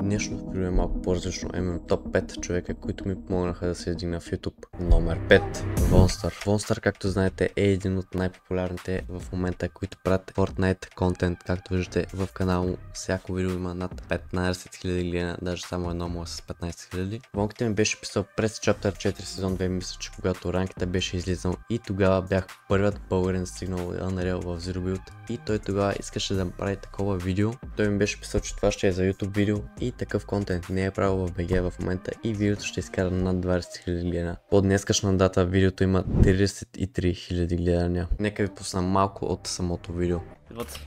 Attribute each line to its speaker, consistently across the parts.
Speaker 1: Днешното видео е малко по-различно, именно топ 5 човека, които ми помогнаха да се издигна в YouTube. Номер 5. Vonster. Vonster, както знаете, е един от най-популярните в момента, които правят Fortnite контент. Както виждате в канала му, всяко видео има над 15 000 гледания, даже само едно му е с 15 000. Вонките ми беше писал през Chapter 4 сезон 2, мисля, че когато ранката беше излизал, и тогава бях първият българин стигнал Unreal в Zero Build и той тогава искаше да направи такова видео. Той ми беше писал, че това ще е за YouTube видео и такъв контент не е правил в BG в момента и видеото ще изкара над 20 000 гледания. По днескашна дата видеото има 33 000 гледания. Нека ви пусна малко от самото видео.
Speaker 2: Идват.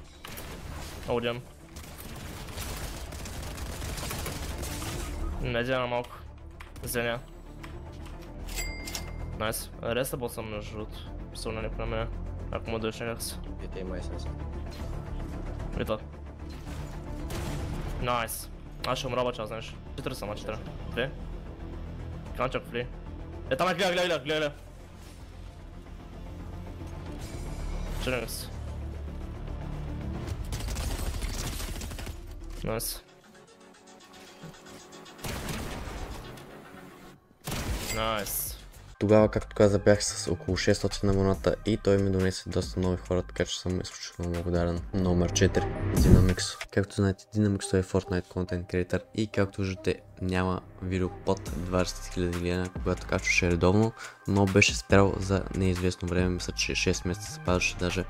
Speaker 2: Аудиан. Медиана малко. Зеня. Найс. Рестабъл съм между другото. Писал не на мен. Ако му дойш някак си.
Speaker 3: Те май съм.
Speaker 2: Идват. Найс. Аз ще умра бача, знаеш. 4 сама, 4. 2. Канчак фли. Е, там е, гледа. Чернекс. Найс. Найс.
Speaker 1: Тогава, както каза, бях с около 600 на моната и той ми донесе доста нови хора, така че съм изключително благодарен. Номер 4. Dynamix. Както знаете, Dynamix е Fortnite Content Creator и както виждате няма видео под 20 000 гледания, когато качваше редовно, но беше спрял за неизвестно време, мисля, че 6 месеца се падаше, даже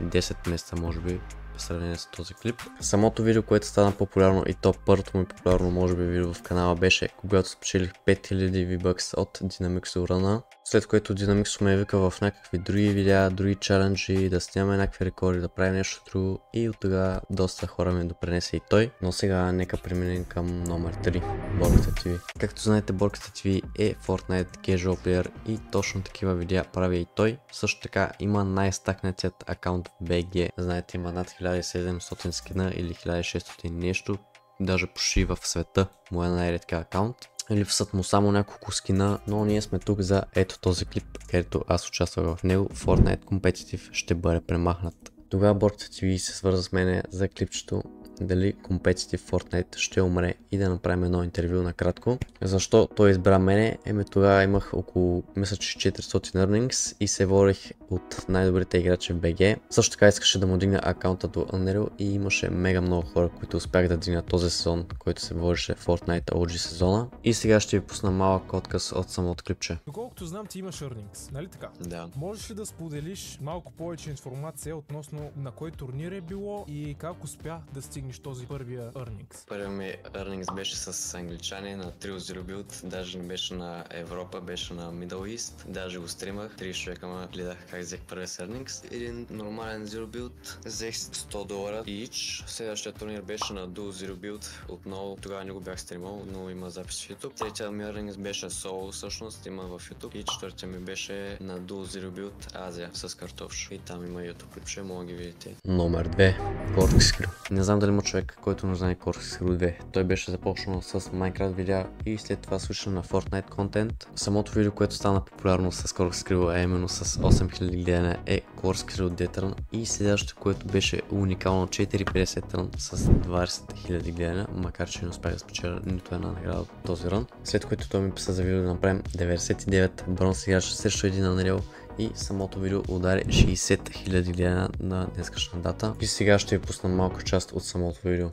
Speaker 1: 10 месеца може би. В сравнение с този клип. Самото видео, което стана популярно и то първото ми популярно може би видео в канала беше когато спечелих 5000 V-Bucks от Dynamix Urana, след което Dynamix ме вика в някакви други видеа, други чаленджи, да снимаме някакви рекорди, да правим нещо друго и от тогава доста хора ми допринесе и той. Но сега нека преминем към номер 3. Борката TV. Както знаете, Борката TV е Fortnite Casual Player и точно такива видеа прави и той. Също така има най-стакнатият акаунт в BG. Знаете, има над 1700 скина или 1600 нещо, даже почти в света му е най-редка акаунт. Липсват му само няколко скина, но ние сме тук за ето този клип, където аз участвах в него. Fortnite Competitive ще бъде премахнат. Тогава Борката TV се свърза с мене за клипчето дали Competitive Fortnite ще умре и да направим едно интервю накратко. Защо той избра мене? Тогава имах около, мисля, че 400 earnings и се водих от най-добрите играчи в BG. Също така искаше да му дигна акаунта до Unreal и имаше мега много хора, които успях да дигнат този сезон, който се водеше Fortnite OG сезона. И сега ще ви пусна малък отказ от самото клипче.
Speaker 4: Доколкото знам, ти имаш earnings, нали така?
Speaker 3: Да.
Speaker 4: Можеш ли да споделиш малко повече информация относно на кой турнир е било и как успя да стигнеш този първия earnings?
Speaker 3: Първият ми earnings беше с англичани на Trio Zero Build, даже не беше на Европа, беше на Middle East, даже го стримах, 30 човека ме гледах как взех първия earnings. Един нормален Zero Build, взех $100 each. Следващия турнир беше на Dual Zero Build, отново тогава не го бях стримал, но има запис в YouTube. Третия ми earnings беше соло, всъщност има в YouTube, и четвъртия ми беше на Dual Zero Build Азия с картофш. И там има YouTube клипче, мога да ги видите.
Speaker 1: Номер 2. Corkscrew. Не знам дали има човек, който не знае Corkscrew 2. Той беше започнал с Minecraft видеа и след това свършил на Fortnite контент. Самото видео, което стана популярно с Corkscrew, именно с 8000 гледания, е Corkscrew Deturn, и следващото, което беше уникално 450 рън с 20 000 гледания, макар че не успях да спечеля нито една награда от този рън. След което той ми писа за видео да направим 99 бронз играч срещу един Unreal и самото видео удари 60 000 гледания на днескашна дата. И сега ще ви пусна малка част от самото видео.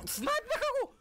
Speaker 4: Снайпнаха го!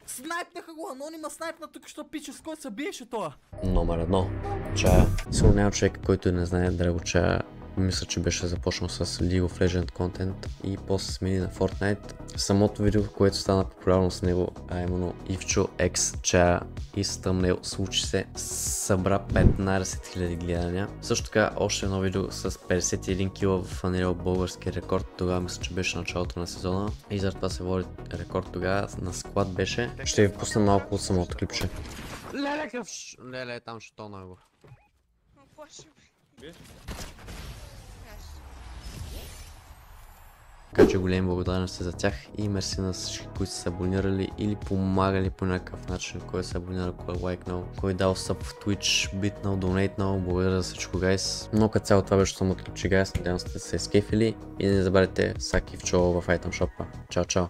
Speaker 4: Снайпнаха го! Анонима снайпна тук, що пича, с кой се биеше това?
Speaker 1: Номер 1. Чая. Сигурно няма човек, който не знае Драго Чая. Мисля, че беше започнал с League of Legends контент и после смени на Fortnite. Самото видео, което стана популярно с него, а именно Ивчо X Чая и с тъмнел случи се, събра 15 000 гледания. Също така още едно видео с 51 кила в Unreal, български рекорд. Тогава мисля, че беше началото на сезона и за това се води рекорд тогава. На склад беше. Ще ви пусна малко от самото клипче. Леле, там ще тона го. Така че големи благодарности за тях и мерси на всички, които са се абонирали или помагали по някакъв начин, кой се абонира, кой е лайкнал, кой дал съб в Twitch, битнал, донейтнал, благодаря за всичко, гайс. Но като цяло това беше самото ключи, гайс, надявам се да се изкефили и не забравяйте всяки в чоло в Item Shop. Чао, чао!